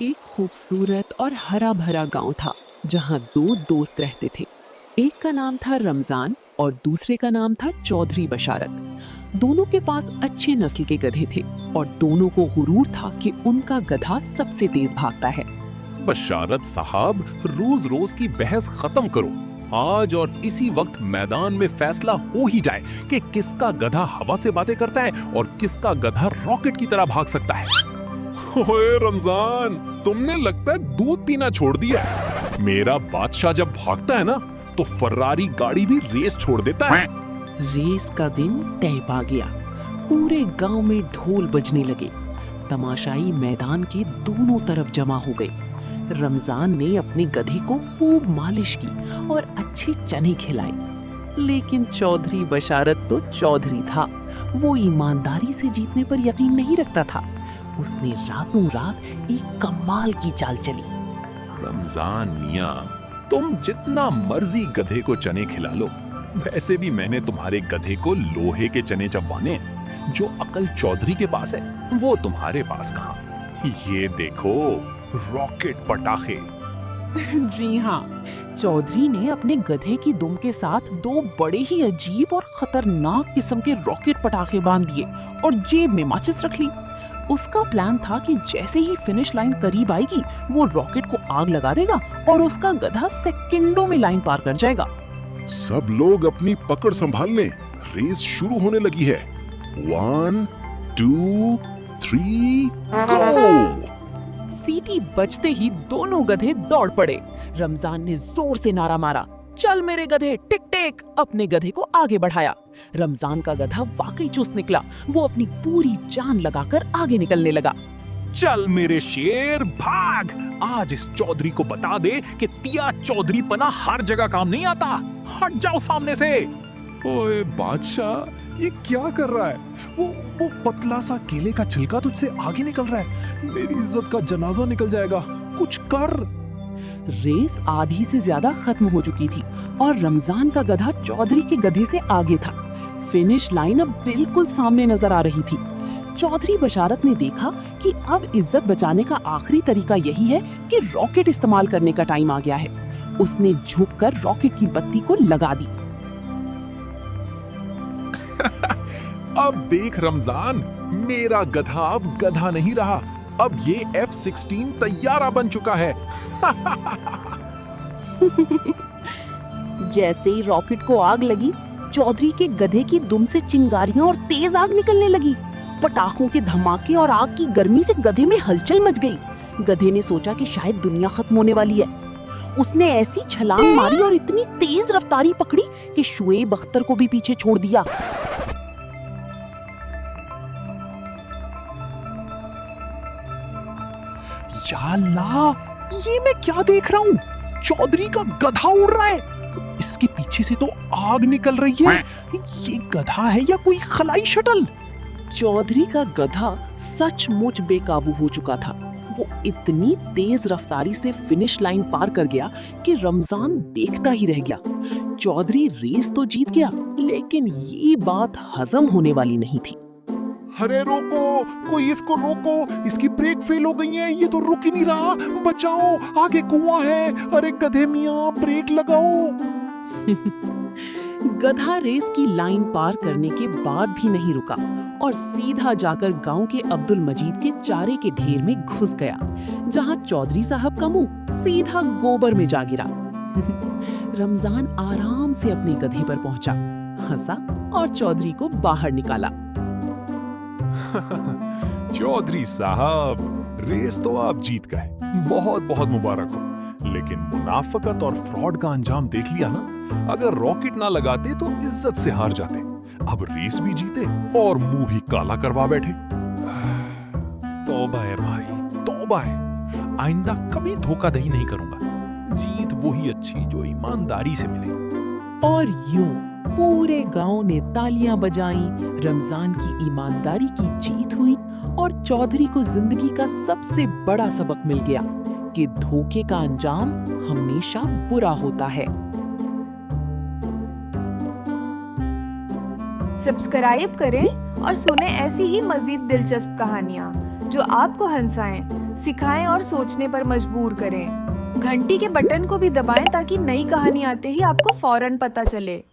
एक खूबसूरत और हरा भरा गांव था जहां दो दोस्त रहते थे। एक का नाम था रमजान और दूसरे का नाम था चौधरी बशारत। दोनों के पास अच्छे नस्ल के गधे थे और दोनों को गुरूर था कि उनका गधा सबसे तेज भागता है। बशारत साहब, रोज रोज की बहस खत्म करो। आज और इसी वक्त मैदान में फैसला हो ही जाए कि किसका गधा हवा से बातें करता है और किसका गधा रॉकेट की तरह भाग सकता है। ओए रमजान, तुमने लगता है दूध पीना छोड़ दिया। मेरा बादशाह जब भागता है ना, तो फर्रारी गाड़ी भी रेस छोड़ देता है। रेस का दिन तय पा गया। पूरे गांव में ढोल बजने लगे। तमाशाई मैदान के दोनों तरफ जमा हो गए। रमजान ने अपने गधे को खूब मालिश की और अच्छे चने खिलाए, लेकिन चौधरी बशारत तो चौधरी था। वो ईमानदारी से जीतने पर यकीन नहीं रखता था। उसने रातों रात एक कमाल की चाल चली। रमजान मियां, तुम जितना मर्जी गधे को चने खिला लो, वैसे भी मैंने तुम्हारे गधे को लोहे के चने चबवाने हैं। जो अकल चौधरी के पास है वो तुम्हारे पास कहाँ। ये देखो, रॉकेट पटाखे। जी हाँ, चौधरी ने अपने गधे की दुम के साथ दो बड़े ही अजीब और खतरनाक किस्म के रॉकेट पटाखे बांध दिए और जेब में माचिस रख ली। उसका प्लान था कि जैसे ही फिनिश लाइन करीब आएगी, वो रॉकेट को आग लगा देगा और उसका गधा सेकंडों में लाइन पार कर जाएगा। सब लोग अपनी पकड़ संभाल लें, रेस शुरू होने लगी है। 1, 2, 3, गो! सीटी बजते ही दोनों गधे दौड़ पड़े। रमजान ने जोर से नारा मारा, चल मेरे गधे, टिक टिक। अपने गधे को आगे बढ़ाया। रमजान का गधा वाकई चुस्त निकला। वो अपनी पूरी जान लगाकर आगे निकलने लगा। चल मेरे शेर, भाग। आज इस चौधरी को बता दे कि तिया चौधरी पना हर जगह काम नहीं आता। हट जाओ सामने से। ओए बादशाह, ये क्या कर रहा है? वो पतला सा केले का छिलका तुझसे आगे निकल रहा है। मेरी इज्जत का जनाजा निकल जाएगा, कुछ कर। रेस आधी से ज्यादा खत्म हो चुकी थी और रमजान का गधा चौधरी के गधे से आगे था। फिनिश लाइन अब बिल्कुल सामने नजर आ रही थी। चौधरी बशारत ने देखा कि अब इज्जत बचाने का आखिरी तरीका यही है कि रॉकेट इस्तेमाल करने का टाइम आ गया है। उसने झुककर रॉकेट की बत्ती को लगा दी। अब देख रमजान, मेरा गधा अब गधा नहीं रहा। अब ये F-16 तैयारा बन चुका है। जैसे ही रॉकेट को आग लगी, चौधरी के गधे की दुम से चिंगारियां और तेज आग निकलने लगी। पटाखों के धमाके और आग की गर्मी से गधे में हलचल मच गई। गधे ने सोचा कि शायद दुनिया खत्म होने वाली है। उसने ऐसी छलांग मारी और इतनी तेज रफ्तारी पकड़ी कि शुएब अख्तर को भी पीछे छोड़ दिया। या अल्लाह, ये मैं क्या देख रहा हूँ? चौधरी का गधा उड़ रहा है। इसके पीछे से तो आग निकल रही है। ये गधा है या कोई खलाई शटल? चौधरी का गधा सचमुच बेकाबू हो चुका था। वो इतनी तेज रफ्तारी से फिनिश लाइन पार कर गया कि रमजान देखता ही रह गया। चौधरी रेस तो जीत गया, लेकिन ये बात हजम होने वाली नहीं थी। अरे रोको, कोई इसको रोको, इसकी ब्रेक फेल हो गई है। ये तो रुक ही नहीं रहा। बचाओ, आगे कुआं है। अरे गधे मियां, ब्रेक लगाओ। गधा रेस की लाइन पार करने के बाद भी नहीं रुका और सीधा जाकर गांव के अब्दुल मजीद के चारे के ढेर में घुस गया, जहां चौधरी साहब का मुंह सीधा गोबर में जा गिरा। रमजान आराम से अपने गधे पर पहुंचा, हंसा और चौधरी को बाहर निकाला। चौधरी साहब, रेस तो आप जीत गए, बहुत बहुत मुबारक हो। लेकिन मुनाफकत और फ्रॉड का अंजाम देख लिया ना। अगर रॉकेट ना लगाते तो इज्जत से हार जाते। अब रेस भी जीते और मुंह भी काला करवा बैठे। तौबा है भाई, तौबा है। आइंदा कभी धोखाधड़ी नहीं करूंगा। जीत वही अच्छी जो ईमानदारी से मिले। और यूं पूरे गांव ने तालियां बजाईं। रमजान की ईमानदारी की जीत हुई और चौधरी को जिंदगी का सबसे बड़ा सबक मिल गया कि धोखे का अंजाम हमेशा बुरा होता है। सब्सक्राइब करें और सुने ऐसी ही मजीद दिलचस्प कहानियाँ जो आपको हंसाएं। सिखाएं और सोचने पर मजबूर करें। घंटी के बटन को भी दबाएं ताकि नई कहानी आते ही आपको फौरन पता चले।